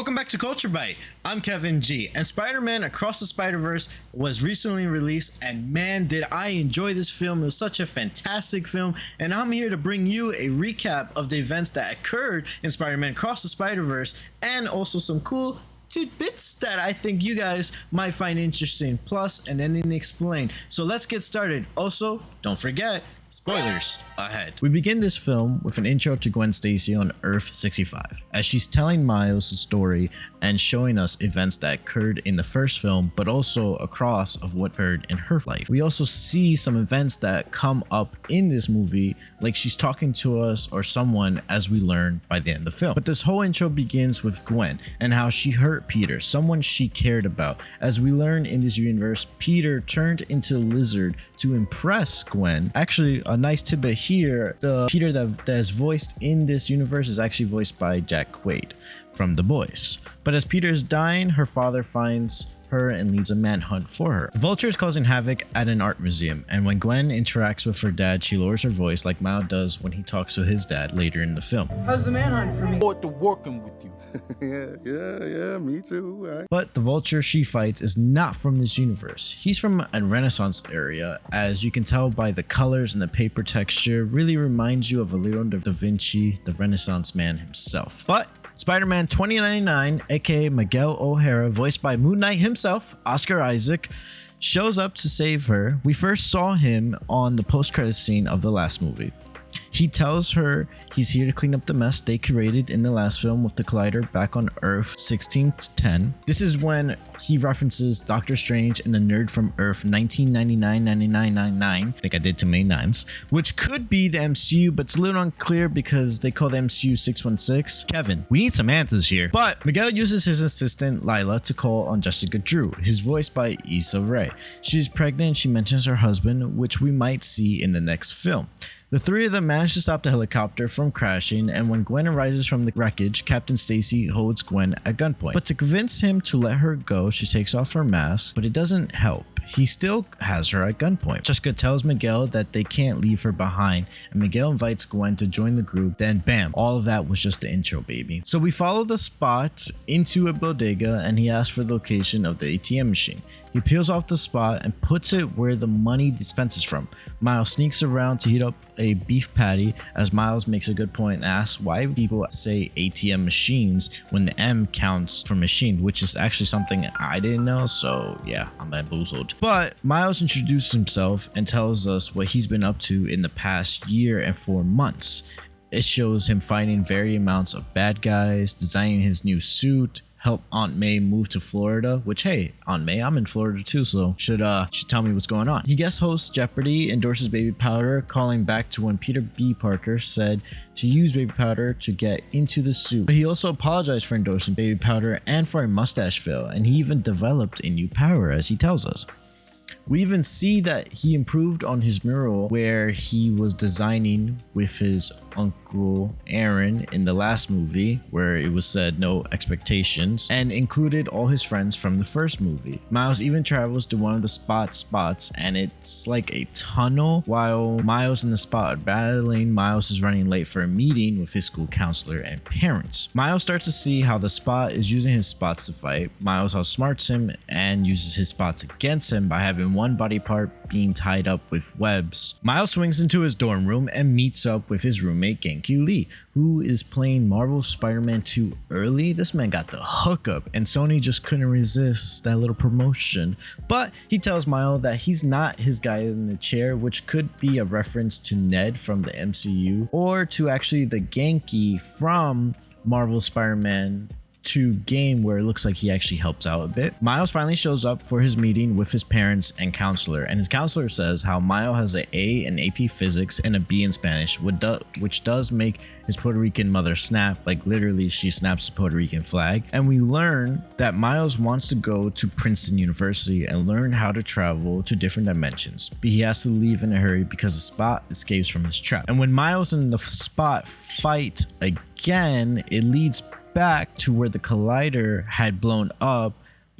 Welcome back to Culture Bite. I'm Kevin G. And Spider-Man Across the Spider-Verse was recently released, and man, did I enjoy this film. It was such a fantastic film, and I'm here to bring you a recap of the events that occurred in Spider-Man Across the Spider-Verse, and also some cool tidbits that I think you guys might find interesting, plus an ending explained. So let's get started. Also, don't forget, spoilers ahead. We begin this film with an intro to Gwen Stacy on Earth 65, as she's telling Miles' story and showing us events that occurred in the first film, but also across of what occurred in her life. We also see some events that come up in this movie, like she's talking to us or someone, as we learn by the end of the film. But this whole intro begins with Gwen and how she hurt Peter, someone she cared about. As we learn in this universe, Peter turned into a lizard to impress Gwen. Actually, a nice tidbit here, the Peter that is voiced in this universe is actually voiced by Jack Quaid from The Boys. But as Peter is dying, her father finds her and leads a manhunt for her. Vulture is causing havoc at an art museum, and when Gwen interacts with her dad, she lowers her voice like Miles does when he talks to his dad later in the film. How's the manhunt for me? Forward to working with you. yeah, me too. Right? But the Vulture she fights is not from this universe. He's from a Renaissance area, as you can tell by the colors and the paper texture. Really reminds you of Leonardo da Vinci, the Renaissance man himself. But Spider-Man 2099, aka Miguel O'Hara, voiced by Moon Knight himself, Oscar Isaac, shows up to save her. We first saw him on the post-credits scene of the last movie. He tells her he's here to clean up the mess they created in the last film with the Collider back on Earth 1610. This is when he references Doctor Strange and the nerd from Earth 1999-9999. I think I did too many nines, which could be the MCU, but it's a little unclear because they call the MCU 616. Kevin, we need some answers here. But Miguel uses his assistant Lila to call on Jessica Drew, his voiced by Issa Rae. She's pregnant and she mentions her husband, which we might see in the next film. The three of them manage to stop the helicopter from crashing, and when Gwen arises from the wreckage, Captain Stacy holds Gwen at gunpoint. But to convince him to let her go, she takes off her mask, but it doesn't help. He still has her at gunpoint. Jessica tells Miguel that they can't leave her behind, and Miguel invites Gwen to join the group. Then bam, all of that was just the intro, baby. So we follow the spot into a bodega, and he asks for the location of the ATM machine. He peels off the spot and puts it where the money dispenses from. Miles sneaks around to heat up a beef patty, as Miles makes a good point and asks why people say ATM machines when the M counts for machine, which is actually something I didn't know, so yeah, I'm bamboozled. But Miles introduces himself and tells us what he's been up to in the past year and 4 months. It shows him fighting varying amounts of bad guys, designing his new suit, help Aunt May move to Florida, which, hey, Aunt May, I'm in Florida too, so should tell me what's going on. He guest hosts Jeopardy, endorses Baby Powder, calling back to when Peter B. Parker said to use Baby Powder to get into the suit. He also apologized for endorsing Baby Powder and for a mustache fill, and he even developed a new power, as he tells us. We even see that he improved on his mural where he was designing with his uncle Aaron in the last movie, where it was said no expectations, and included all his friends from the first movie. Miles even travels to one of the spots, and it's like a tunnel. While Miles and the spot are battling, Miles is running late for a meeting with his school counselor and parents. Miles starts to see how the spot is using his spots to fight. Miles outsmarts him and uses his spots against him by having one body part being tied up with webs. Miles swings into his dorm room and meets up with his roommate Genki Lee, who is playing Marvel Spider-Man 2 early. This man got the hookup, and Sony just couldn't resist that little promotion. But he tells Miles that he's not his guy in the chair, which could be a reference to Ned from the MCU, or to actually the Genki from Marvel Spider-Man 2 game, where it looks like he actually helps out a bit. Miles finally shows up for his meeting with his parents and counselor, and his counselor says how Miles has an A in AP Physics and a B in Spanish, which does make his Puerto Rican mother snap, like literally she snaps the Puerto Rican flag. And we learn that Miles wants to go to Princeton University and learn how to travel to different dimensions, but he has to leave in a hurry because the Spot escapes from his trap. And when Miles and the Spot fight again, it leads back to where the Collider had blown up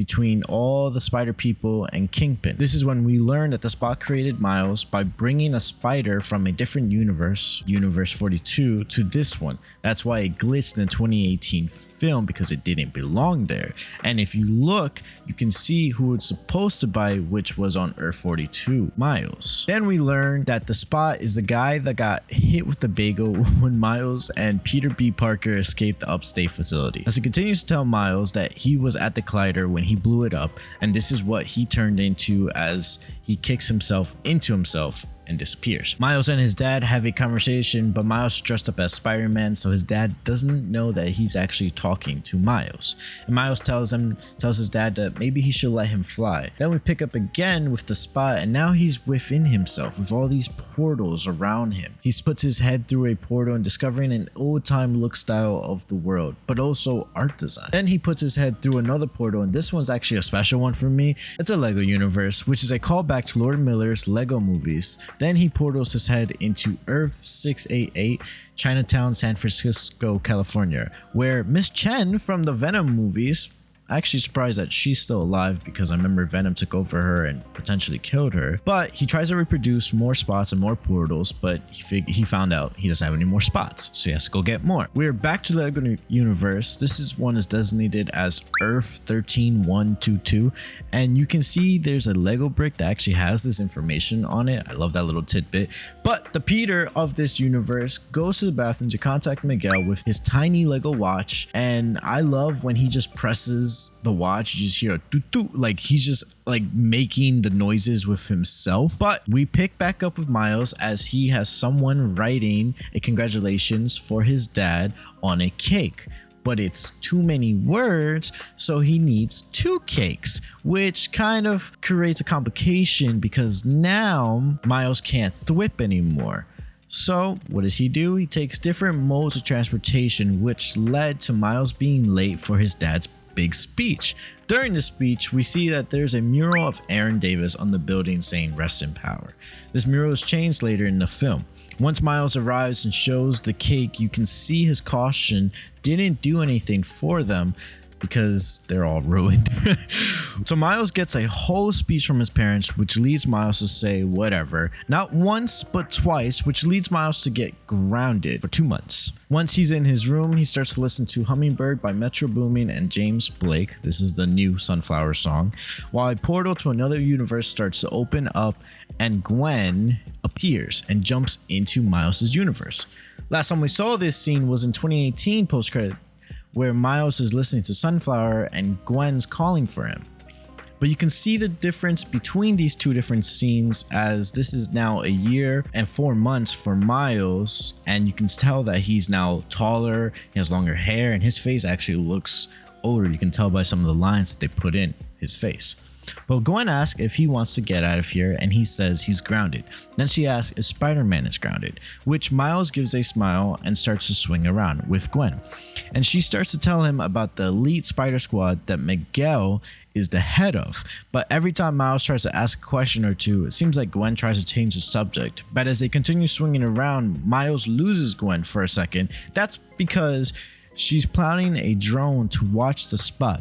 between all the spider people and Kingpin. This is when we learn that the Spot created Miles by bringing a spider from a different universe, Universe 42, to this one. That's why it glitched in the 2018 film, because it didn't belong there. And if you look, you can see who it's supposed to be, which was on Earth 42, Miles. Then we learn that the Spot is the guy that got hit with the bagel when Miles and Peter B. Parker escaped the upstate facility. As he continues to tell Miles that he was at the collider when he blew it up, and this is what he turned into as he kicks himself into himself and disappears. Miles and his dad have a conversation, but Miles is dressed up as Spider-Man, so his dad doesn't know that he's actually talking to Miles. And Miles tells his dad that maybe he should let him fly. Then we pick up again with the Spot, and now he's within himself with all these portals around him. He puts his head through a portal and discovering an old-time look style of the world, but also art design. Then he puts his head through another portal, and this one's actually a special one for me. It's a Lego universe, which is a callback to Lord Miller's Lego movies. Then he portals his head into Earth 688, Chinatown, San Francisco, California, where Miss Chen from the Venom movies, actually surprised that she's still alive because I remember Venom took over her and potentially killed her. But he tries to reproduce more spots and more portals, but he found out he doesn't have any more spots, so he has to go get more. We're back to the Lego universe. This one is designated as Earth 13122, and you can see there's a Lego brick that actually has this information on it. I love that little tidbit. But the Peter of this universe goes to the bathroom to contact Miguel with his tiny Lego watch, and I love when he just presses the watch, you just hear a toot, like he's just like making the noises with himself. But we pick back up with Miles as he has someone writing a congratulations for his dad on a cake, but it's too many words, so he needs 2 cakes, which kind of creates a complication because now Miles can't thwip anymore. So what does he do? He takes different modes of transportation, which led to Miles being late for his dad's big speech. During the speech, we see that there's a mural of Aaron Davis on the building saying rest in power. This mural is changed later in the film. Once Miles arrives and shows the cake, you can see his caution didn't do anything for them because they're all ruined. So Miles gets a whole speech from his parents, which leads Miles to say whatever, not once but twice, which leads Miles to get grounded for 2 months. Once he's in his room, he starts to listen to Hummingbird by Metro Boomin and James Blake. This is the new Sunflower song, while a portal to another universe starts to open up and Gwen appears and jumps into Miles' universe. Last time we saw this scene was in 2018 post-credit, where Miles is listening to Sunflower and Gwen's calling for him. But you can see the difference between these two different scenes, as this is now a year and 4 months for Miles, and you can tell that he's now taller, he has longer hair, and his face actually looks older. You can tell by some of the lines that they put in his face. But Gwen asks if he wants to get out of here, and he says he's grounded. Then she asks if Spider-Man is grounded, which Miles gives a smile and starts to swing around with Gwen. And she starts to tell him about the elite spider squad that Miguel is the head of. But every time Miles tries to ask a question or two, it seems like Gwen tries to change the subject. But as they continue swinging around, Miles loses Gwen for a second. That's because she's planning a drone to watch the Spot.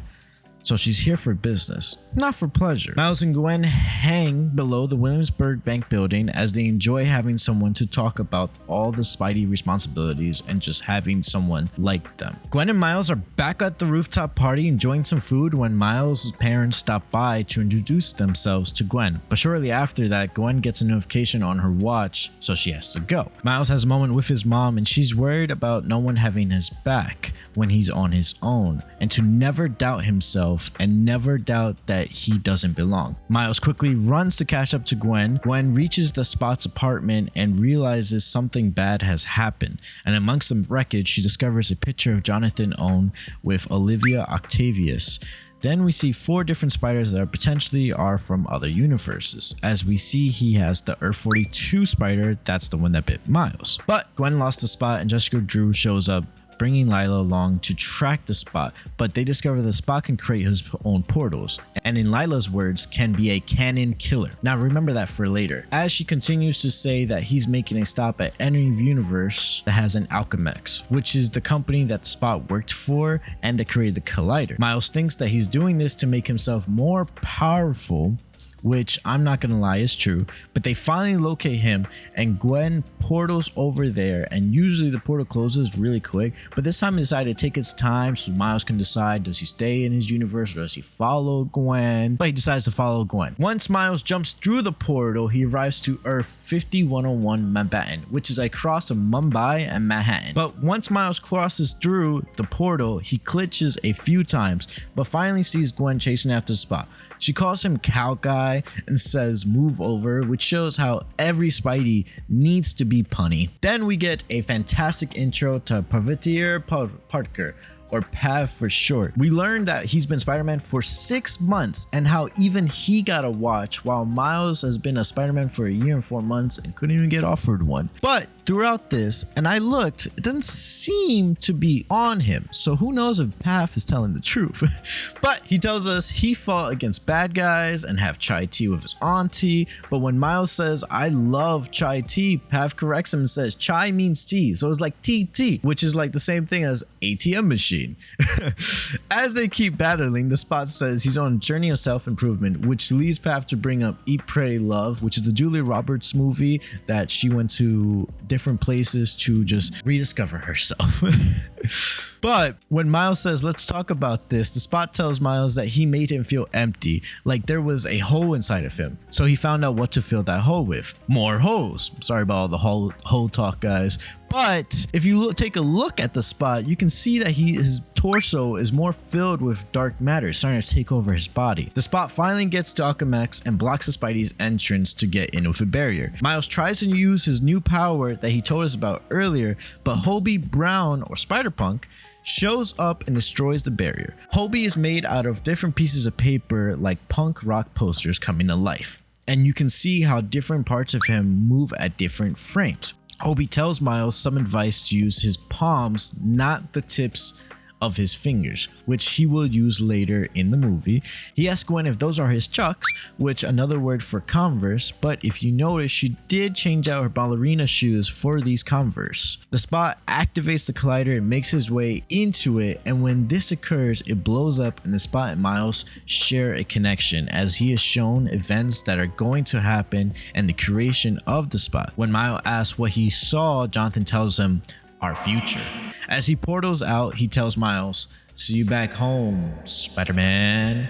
So she's here for business, not for pleasure. Miles and Gwen hang below the Williamsburg Bank building as they enjoy having someone to talk about all the Spidey responsibilities and just having someone like them. Gwen and Miles are back at the rooftop party enjoying some food when Miles' parents stop by to introduce themselves to Gwen. But shortly after that, Gwen gets a notification on her watch, so she has to go. Miles has a moment with his mom and she's worried about no one having his back when he's on his own, and to never doubt himself and never doubt that he doesn't belong. Miles quickly runs to catch up to Gwen. Gwen reaches the Spot's apartment and realizes something bad has happened. And amongst the wreckage, she discovers a picture of Jonathan Owen with Olivia Octavius. Then we see 4 different spiders that potentially are from other universes. As we see, he has the Earth 42 spider, that's the one that bit Miles. But Gwen lost the Spot and Jessica Drew shows up, bringing Lila along to track the Spot, but they discover the Spot can create his own portals, and in Lila's words, can be a canon killer. Now remember that for later, as she continues to say that he's making a stop at any universe that has an Alchemax, which is the company that the Spot worked for and that created the Collider. Miles thinks that he's doing this to make himself more powerful, which I'm not gonna lie is true, but they finally locate him and Gwen portals over there, and usually the portal closes really quick, but this time he decided to take his time so Miles can decide, does he stay in his universe or does he follow Gwen? But he decides to follow Gwen. Once Miles jumps through the portal, he arrives to Earth 5101 Manhattan, which is a cross of Mumbai and Manhattan. But once Miles crosses through the portal, he glitches a few times, but finally sees Gwen chasing after the Spot. She calls him Cow Guy and says move over, which shows how every Spidey needs to be punny. Then we get a fantastic intro to Pavitr Parker, or Pav for short. We learned that he's been Spider-Man for 6 months and how even he got a watch, while Miles has been a Spider-Man for 1 year and 4 months and couldn't even get offered one. But throughout this, and I looked, it doesn't seem to be on him, so who knows if Pav is telling the truth. But he tells us he fought against bad guys and have chai tea with his auntie, but when Miles says I love chai tea, Pav corrects him and says chai means tea, so it's like TT, which is like the same thing as ATM machine. As they keep battling, the Spot says he's on a journey of self-improvement, which leads Pav to bring up Eat, Pray, Love, which is the Julia Roberts movie that she went to different places to just rediscover herself. But when Miles says, let's talk about this, the Spot tells Miles that he made him feel empty, like there was a hole inside of him. So he found out what to fill that hole with. More holes. Sorry about all the hole talk, guys. But if you take a look at the Spot, you can see that his torso is more filled with dark matter starting to take over his body. The Spot finally gets to Alchemax and blocks the Spidey's entrance to get in with a barrier. Miles tries to use his new power that he told us about earlier, but Hobie Brown, or Spider-Punk, shows up and destroys the barrier. Hobie is made out of different pieces of paper like punk rock posters coming to life, and you can see how different parts of him move at different frames. Hobie tells Miles some advice to use his palms, not the tips of his fingers, which he will use later in the movie. He asks Gwen if those are his chucks, which another word for Converse, but if you notice, she did change out her ballerina shoes for these Converse. The Spot activates the Collider and makes his way into it, and when this occurs, it blows up and the Spot and Miles share a connection, as he is shown events that are going to happen and the creation of the Spot. When Miles asks what he saw, Jonathan tells him, our future. As he portals out, he tells Miles, see you back home, Spider-Man.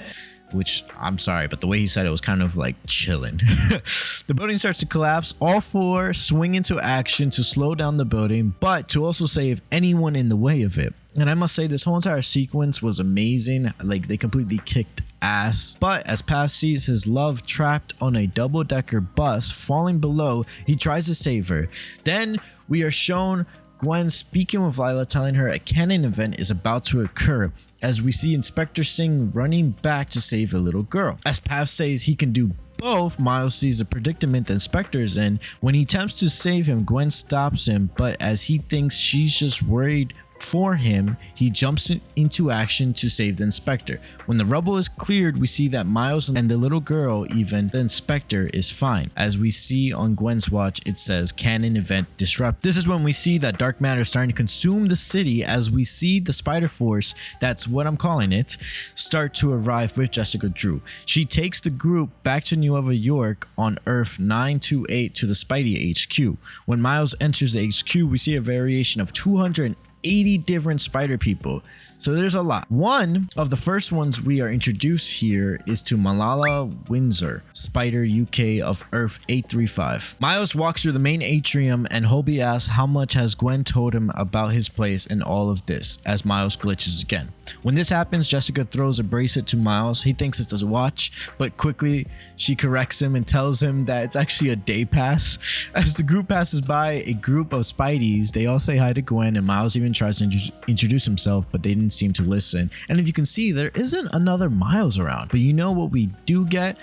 Which, I'm sorry, but the way he said it was kind of like chilling. The building starts to collapse. All four swing into action to slow down the building, but to also save anyone in the way of it. And I must say, this whole entire sequence was amazing. Like, they completely kicked ass. But as Pav sees his love trapped on a double-decker bus falling below, he tries to save her. Then we are shown Gwen speaking with Lila, telling her a canon event is about to occur, as we see Inspector Singh running back to save a little girl. As Pav says he can do both, Miles sees the predicament the Inspector is in. When he attempts to save him, Gwen stops him, but as he thinks she's just worried for him, he jumps into action to save the Inspector. When the rubble is cleared, we see that Miles and the little girl, even the Inspector, is fine. As we see on Gwen's watch, it says canon event disrupt. This is when we see that dark matter is starting to consume the city, as we see the Spider Force, that's what I'm calling it, start to arrive with Jessica Drew. She takes the group back to New York on Earth 928 to the Spidey HQ. When Miles enters the HQ, we see a variation of 280 different Spider people. So there's a lot. One of the first ones we are introduced here is to Malala Windsor, Spider UK of Earth 835. Miles walks through the main atrium and Hobie asks how much has Gwen told him about his place in all of this, as Miles glitches again. When this happens, Jessica throws a bracelet to Miles. He thinks it's a watch, but quickly she corrects him and tells him that it's actually a day pass. As the group passes by a group of Spideys, they all say hi to Gwen, and Miles even tries to introduce himself, but they didn't seem to listen. And if you can see, there isn't another Miles around. But you know what we do get?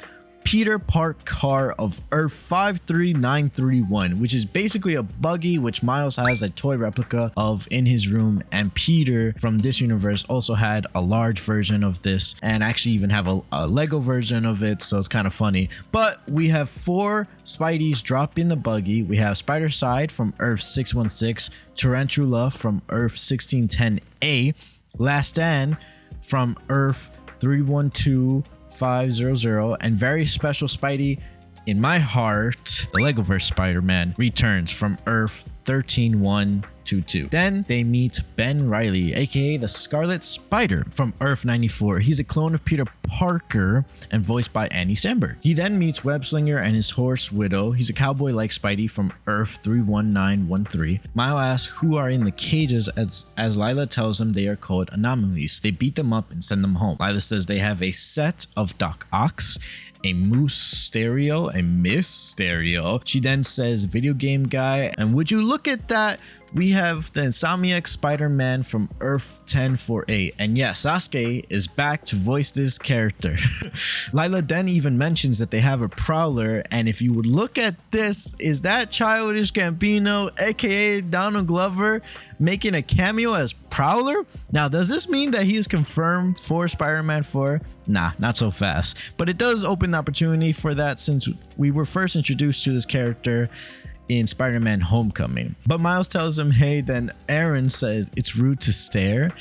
Peter Park car of Earth 53931, which is basically a buggy which Miles has a toy replica of in his room, and Peter from this universe also had a large version of this and actually even have a Lego version of it, so it's kind of funny. But we have 4 Spideys drop in the buggy. We have Spider-Side from Earth 616, Tarantula from Earth 1610A, Last Stand from Earth 312500, and very special Spidey in my heart, the Legoverse Spider-Man returns from Earth 13122. Then they meet Ben Reilly, aka the Scarlet Spider from Earth 94. He's a clone of Peter Parker and voiced by Andy Samberg. He then meets Webslinger and his horse Widow. He's a cowboy-like Spidey from Earth 31913. Miles asks who are in the cages as Lila tells him they are called anomalies. They beat them up and send them home. Lila says they have a set of Doc Ock, a Moose Stereo, a Miss Stereo. She then says video game guy, and would you look at that, we have the Insomniac Spider-Man from Earth 1048, and yeah, Sasuke is back to voice this character. Lila then even mentions that they have a Prowler, and if you would look at this, is that Childish Gambino, aka Donald Glover, making a cameo as Prowler? Now, does this mean that he is confirmed for Spider-Man 4? Nah, not so fast, but it does open the opportunity for that since we were first introduced to this character in Spider-Man Homecoming. But Miles tells him, hey, then Aaron says it's rude to stare.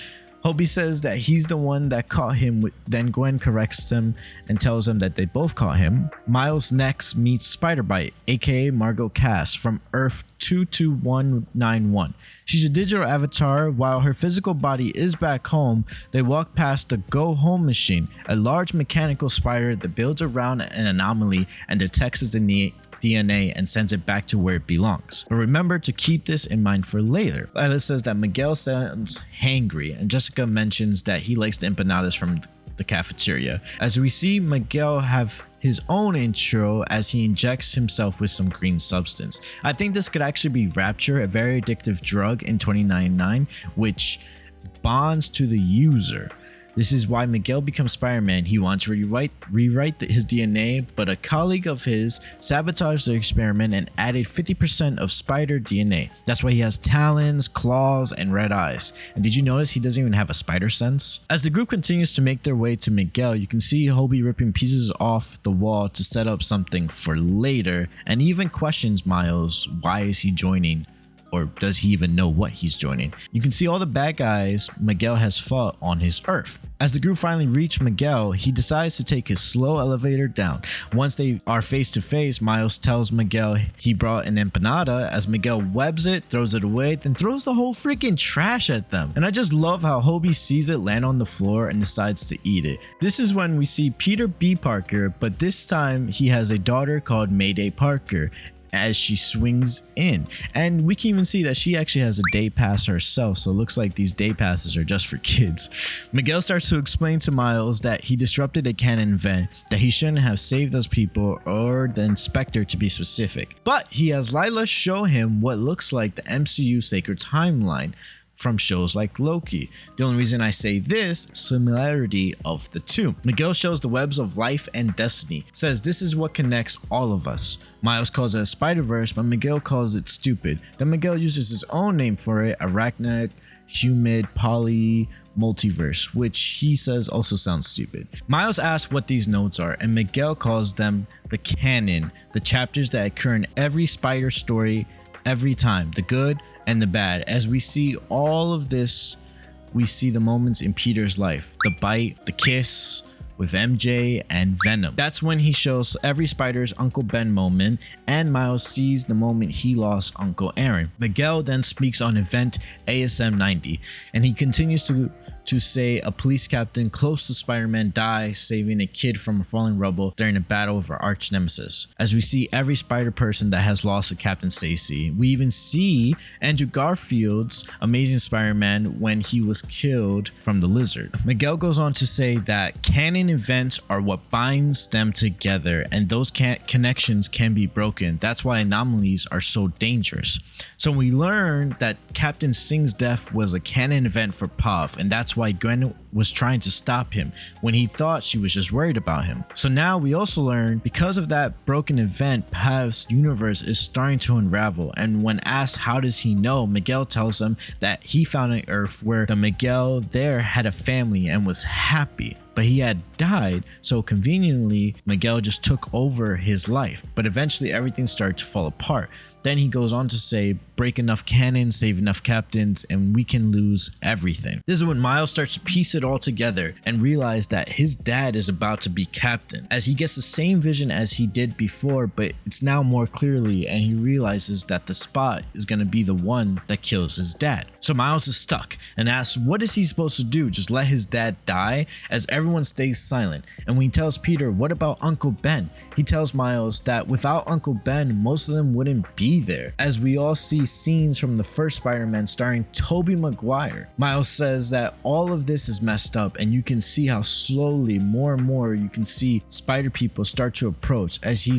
Hobie says that he's the one that caught him, then Gwen corrects him and tells him that they both caught him. Miles next meets Spider-Bite, aka Margot Cass from Earth 22191. She's a digital avatar. While her physical body is back home, they walk past the Go Home machine, a large mechanical spider that builds around an anomaly and detects its DNA and sends it back to where it belongs. But remember to keep this in mind for later. Lila says that Miguel sounds hangry, and Jessica mentions that he likes the empanadas from the cafeteria. As we see Miguel have his own intro as he injects himself with some green substance. I think this could actually be Rapture, a very addictive drug in 2099, which bonds to the user. This is why Miguel becomes Spider-Man. He wants to rewrite his DNA, but a colleague of his sabotaged the experiment and added 50% of spider DNA. That's why he has talons, claws, and red eyes. And did you notice he doesn't even have a spider sense? As the group continues to make their way to Miguel, you can see Hobie ripping pieces off the wall to set up something for later, and he even questions Miles, why is he joining? Or does he even know what he's joining? You can see all the bad guys Miguel has fought on his Earth. As the group finally reach Miguel, he decides to take his slow elevator down. Once they are face to face, Miles tells Miguel he brought an empanada. As Miguel webs it, throws it away, then throws the whole freaking trash at them. And I just love how Hobie sees it land on the floor and decides to eat it. This is when we see Peter B. Parker, but this time he has a daughter called Mayday Parker, as she swings in, and we can even see that she actually has a day pass herself, so it looks like these day passes are just for kids. Miguel starts to explain to Miles that he disrupted a canon event, that he shouldn't have saved those people, or the Inspector to be specific, but he has Lila show him what looks like the MCU sacred timeline from shows like Loki. The only reason I say this, similarity of the two. Miguel shows the webs of life and destiny, says this is what connects all of us. Miles calls it a Spider-Verse, but Miguel calls it stupid. Then Miguel uses his own name for it, Arachnid, Humid, Poly, Multiverse, which he says also sounds stupid. Miles asks what these notes are, and Miguel calls them the canon, the chapters that occur in every Spider story every time, the good and the bad. As we see all of this, we see the moments in Peter's life, the bite, the kiss with MJ and Venom. That's when he shows every Spider's Uncle Ben moment, and Miles sees the moment he lost Uncle Aaron. Miguel then speaks on event ASM 90, and he continues to say a police captain close to Spider-Man dies saving a kid from a falling rubble during a battle with our arch nemesis. As we see every Spider person that has lost a Captain Stacy, we even see Andrew Garfield's Amazing Spider-Man when he was killed from the lizard. Miguel goes on to say that canon events are what binds them together, and those connections can be broken. That's why anomalies are so dangerous. So we learn that Captain Sing's death was a canon event for Puff, and that's why Gwen was trying to stop him when he thought she was just worried about him. So now we also learn because of that broken event, Pav's universe is starting to unravel, and when asked how does he know, Miguel tells him that he found an Earth where the Miguel there had a family and was happy, but he had died, so conveniently Miguel just took over his life. But eventually everything started to fall apart. Then he goes on to say, break enough cannons, save enough captains, and we can lose everything. This is when Miles starts to piece it all together and realize that his dad is about to be captain, as he gets the same vision as he did before, but it's now more clearly, and he realizes that the Spot is going to be the one that kills his dad. So Miles is stuck and asks what is he supposed to do, just let his dad die, as everyone stays silent. And when he tells Peter what about Uncle Ben, he tells Miles that without Uncle Ben most of them wouldn't be there, as we all see scenes from the first Spider-Man starring Tobey Maguire. Miles says that all of this is messed up, and you can see how slowly more and more you can see spider people start to approach, as he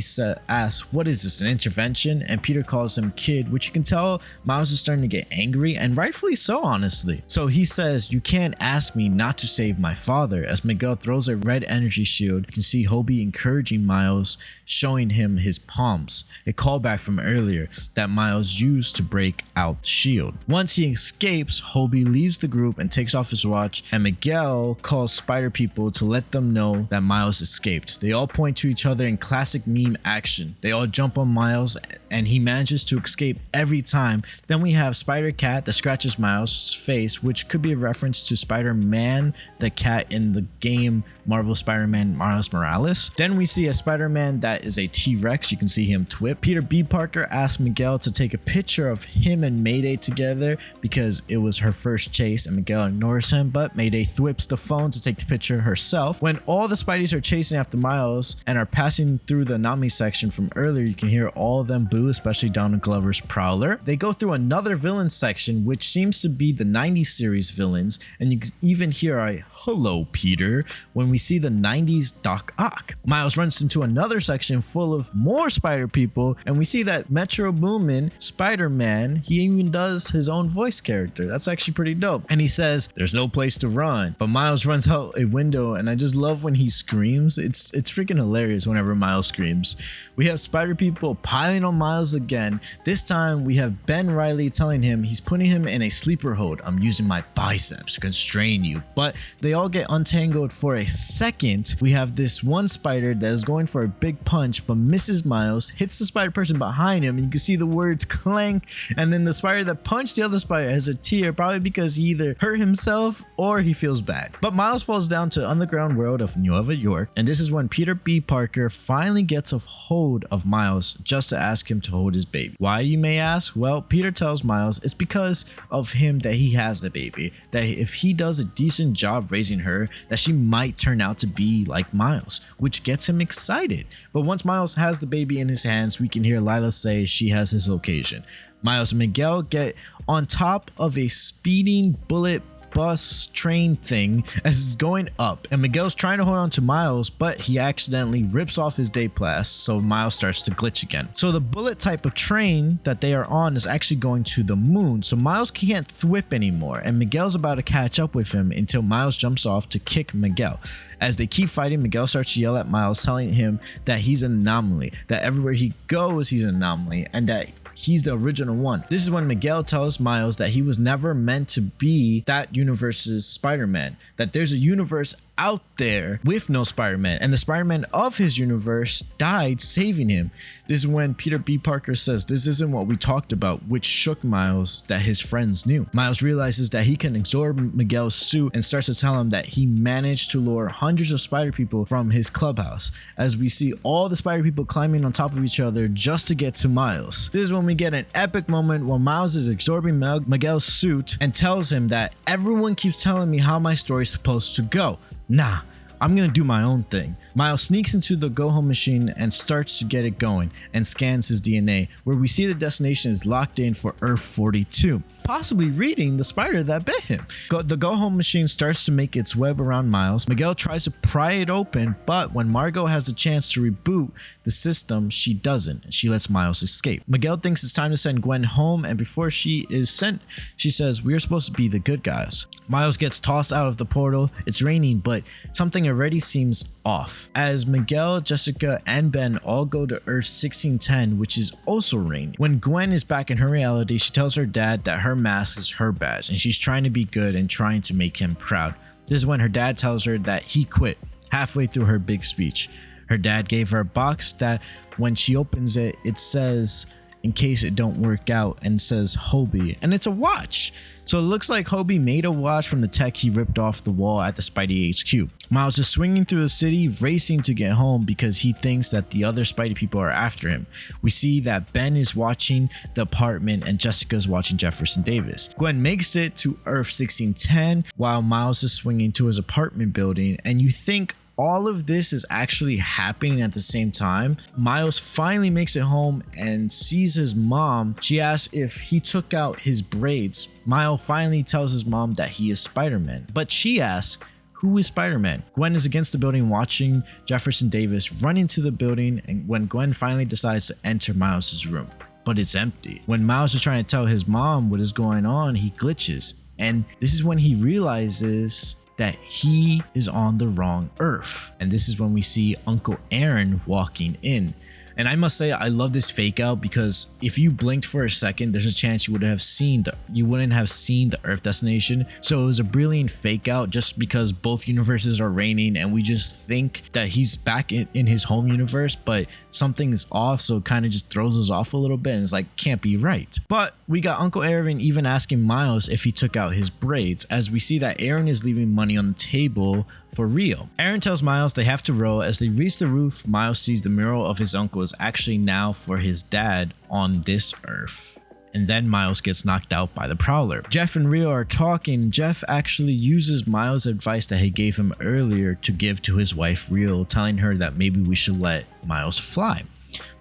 asks what is this, an intervention? And Peter calls him kid, which you can tell Miles is starting to get angry, and rightfully so, honestly. So he says, you can't ask me not to save my father, as Miguel throws a red energy shield. You can see Hobie encouraging Miles, showing him his palms, a callback from earlier that Miles used to break out the shield. Once he escapes, Hobie leaves the group and takes off his watch, and Miguel calls spider people to let them know that Miles escaped. They all point to each other in classic meme action. They all jump on Miles and he manages to escape every time. Then we have Spider-Cat that scratches Miles' face, which could be a reference to Spider-Man, the cat in the game Marvel Spider-Man Miles Morales. Then we see a Spider-Man that is a T-Rex. You can see him twip. Peter B. Parker asks Miguel to take a picture of him and Mayday together because it was her first chase, and Miguel ignores him, but Mayday thwips the phone to take the picture herself. When all the Spideys are chasing after Miles and are passing through the anomaly section from earlier, you can hear all of them boo, especially Donald Glover's Prowler. They go through another villain section, which seems to be the 90s series villains, and you can even hear a hello Peter when we see the 90s Doc Ock. Miles runs into another section full of more spider people, and we see that Metro Boomin, Spider-Man, he even does his own voice character. That's actually pretty dope. And he says there's no place to run, but Miles runs out a window, and I just love when he screams. It's freaking hilarious whenever Miles screams. We have spider people piling on Miles again. This time we have Ben Reilly telling him he's putting him in a sleeper hold. I'm using my biceps to constrain you, but they all get untangled for a second. We have this one spider that is going for a big punch but misses Miles, hits the spider person behind him, and you can see the words clank, and then the spider that punched the other spider has a tear, probably because he either hurt himself or he feels bad. But Miles falls down to underground world of Nueva York, and this is when Peter B. Parker finally gets a hold of Miles just to ask him to hold his baby. Why, you may ask? Well, Peter tells Miles it's because of him that he has the baby, that if he does a decent job raising her, that she might turn out to be like Miles, which gets him excited. But once Miles has the baby in his hands, we can hear Lila say she has his location. Miles and Miguel get on top of a speeding bullet bus train thing as it's going up, and Miguel's trying to hold on to Miles, but he accidentally rips off his day pass, so Miles starts to glitch again. So the bullet type of train that they are on is actually going to the moon, so Miles can't thwip anymore, and Miguel's about to catch up with him until Miles jumps off to kick Miguel. As they keep fighting, Miguel starts to yell at Miles, telling him that he's an anomaly, that everywhere he goes he's an anomaly, and that he's the original one. This is when Miguel tells Miles that he was never meant to be that universe's Spider-Man, that there's a universe out there with no Spider-Man, and the Spider-Man of his universe died saving him. This is when Peter B. Parker says this isn't what we talked about, which shook Miles that his friends knew. Miles realizes that he can absorb Miguel's suit and starts to tell him that he managed to lure hundreds of spider people from his clubhouse, as we see all the spider people climbing on top of each other just to get to Miles. This is when we get an epic moment where Miles is absorbing Miguel's suit and tells him that everyone keeps telling me how my story is supposed to go. Nah, I'm gonna do my own thing. Miles sneaks into the go home machine and starts to get it going and scans his DNA, where we see the destination is locked in for Earth 42, possibly reading the spider that bit him. The go home machine starts to make its web around Miles. Miguel tries to pry it open, but when Margot has the chance to reboot the system, she doesn't, and she lets Miles escape. Miguel thinks it's time to send Gwen home, and before she is sent, she says, "We're supposed to be the good guys." Miles gets tossed out of the portal. It's raining, but something already seems off, as Miguel, Jessica, and Ben all go to Earth 1610, which is also raining. When Gwen is back in her reality, she tells her dad that her mask is her badge, and she's trying to be good and trying to make him proud. This is when her dad tells her that he quit halfway through her big speech. Her dad gave her a box that when she opens it, it says, "In case it don't work out," and says Hobie, and it's a watch. So it looks like Hobie made a watch from the tech he ripped off the wall at the Spidey HQ. Miles is swinging through the city, racing to get home because he thinks that the other Spidey people are after him. We see that Ben is watching the apartment and Jessica's watching Jefferson Davis. Gwen makes it to Earth 1610 while Miles is swinging to his apartment building, and you think all of this is actually happening at the same time. Miles finally makes it home and sees his mom. She asks if he took out his braids. Miles finally tells his mom that he is Spider-Man, but she asks, "Who is Spider-Man?" Gwen is against the building watching Jefferson Davis run into the building, and when Gwen finally decides to enter Miles' room, but it's empty. When Miles is trying to tell his mom what is going on, he glitches, and this is when he realizes that he is on the wrong Earth. And this is when we see Uncle Aaron walking in. And I must say, I love this fake out because if you blinked for a second, there's a chance you wouldn't have seen the Earth destination. So it was a brilliant fake out just because both universes are raining and we just think that he's back in his home universe, but something is off. So it kind of just throws us off a little bit and it's like, can't be right. But we got Uncle Aaron even asking Miles if he took out his braids, as we see that Aaron is leaving money on the table for Rio. Aaron tells Miles they have to row. As they reach the roof, Miles sees the mural of his uncle is actually now for his dad on this Earth. And then Miles gets knocked out by the Prowler. Jeff and Rio are talking. Jeff actually uses Miles' advice that he gave him earlier to give to his wife Rio, telling her that maybe we should let Miles fly.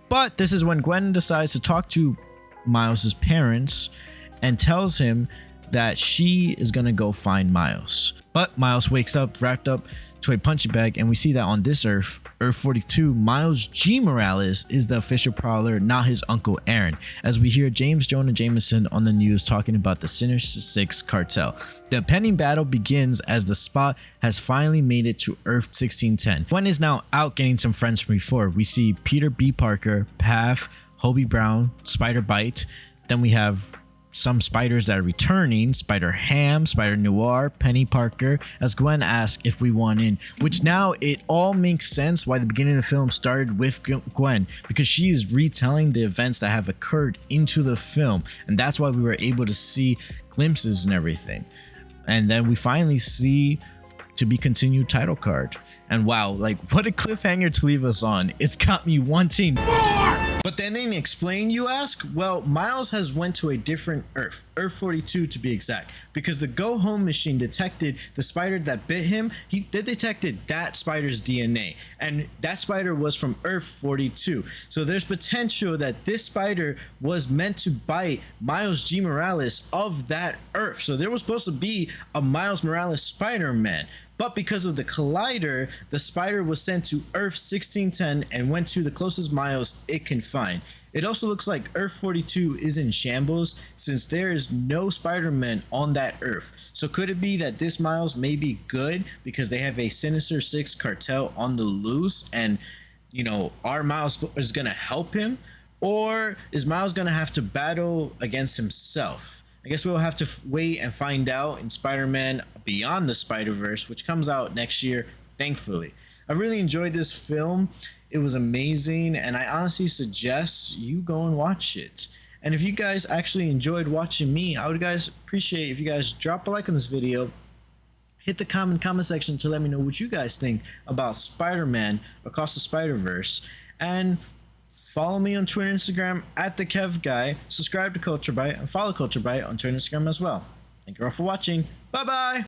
But this is when Gwen decides to talk to Miles' parents and tells him that she is gonna go find Miles. But Miles wakes up wrapped up to a punching bag, and we see that on this Earth, Earth 42, Miles G. Morales is the official Prowler, not his Uncle Aaron, as we hear James Jonah Jameson on the news talking about the Sinister Six cartel. The pending battle begins as the Spot has finally made it to Earth 1610. Gwen is now out getting some friends from before. We see Peter B. Parker, Pav, Hobie Brown, Spider Bite. Then we have some spiders that are returning: Spider Ham, Spider Noir, Penny Parker, as Gwen asks if we want in, which now it all makes sense why the beginning of the film started with Gwen, because she is retelling the events that have occurred into the film, and that's why we were able to see glimpses and everything. And then we finally see to be continued title card, and wow, like what a cliffhanger to leave us on. It's got me wanting more. But that didn't explain, you ask? Well, Miles has went to a different Earth, Earth 42 to be exact, because the Go Home machine detected the spider that bit him. They detected that spider's DNA, and that spider was from Earth 42. So there's potential that this spider was meant to bite Miles G. Morales of that Earth. So there was supposed to be a Miles Morales Spider-Man. But because of the collider, the spider was sent to Earth 1610 and went to the closest Miles it can find. It also looks like Earth 42 is in shambles since there is no Spider-Man on that Earth. So could it be that this Miles may be good because they have a Sinister Six cartel on the loose, and you know, our Miles is gonna help him? Or is Miles gonna have to battle against himself? I guess we'll have to wait and find out in Spider-Man Beyond the Spider-Verse, which comes out next year, thankfully. I really enjoyed this film. It was amazing, and I honestly suggest you go and watch it. And if you guys actually enjoyed watching me, I would guys appreciate if you guys drop a like on this video, hit the comment section to let me know what you guys think about Spider-Man Across the Spider-Verse, and follow me on Twitter and Instagram at TheKevGuy. Subscribe to Culture Byte and follow Culture Byte on Twitter and Instagram as well. Thank you all for watching. Bye bye.